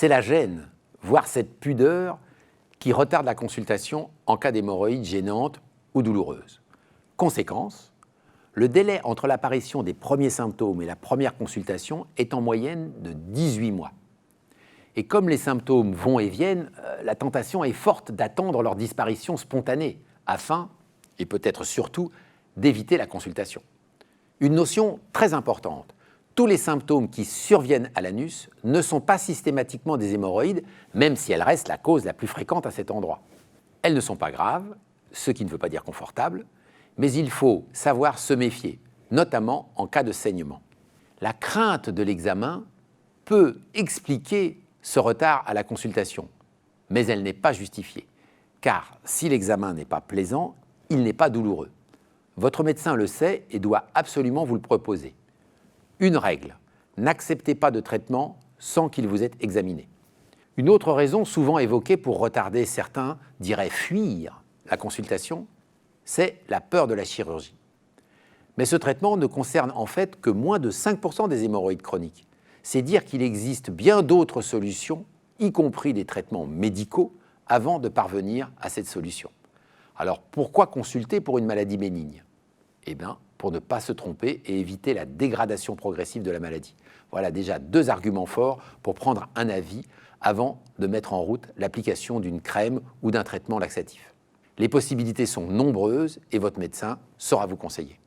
C'est la gêne, voire cette pudeur, qui retarde la consultation en cas d'hémorroïdes gênantes ou douloureuses. Conséquence, le délai entre l'apparition des premiers symptômes et la première consultation est en moyenne de 18 mois. Et comme les symptômes vont et viennent, la tentation est forte d'attendre leur disparition spontanée, afin, et peut-être surtout, d'éviter la consultation. Une notion très importante, tous les symptômes qui surviennent à l'anus ne sont pas systématiquement des hémorroïdes, même si elles restent la cause la plus fréquente à cet endroit. Elles ne sont pas graves, ce qui ne veut pas dire confortables, mais il faut savoir se méfier, notamment en cas de saignement. La crainte de l'examen peut expliquer ce retard à la consultation, mais elle n'est pas justifiée, car si l'examen n'est pas plaisant, il n'est pas douloureux. Votre médecin le sait et doit absolument vous le proposer. Une règle, n'acceptez pas de traitement sans qu'il vous ait examiné. Une autre raison souvent évoquée pour retarder, certains diraient fuir la consultation, c'est la peur de la chirurgie. Mais ce traitement ne concerne en fait que moins de 5% des hémorroïdes chroniques. C'est dire qu'il existe bien d'autres solutions, y compris des traitements médicaux, avant de parvenir à cette solution. Alors pourquoi consulter pour une maladie bénigne ? Eh bien, pour ne pas se tromper et éviter la dégradation progressive de la maladie. Voilà déjà 2 arguments forts pour prendre un avis avant de mettre en route l'application d'une crème ou d'un traitement laxatif. Les possibilités sont nombreuses et votre médecin saura vous conseiller.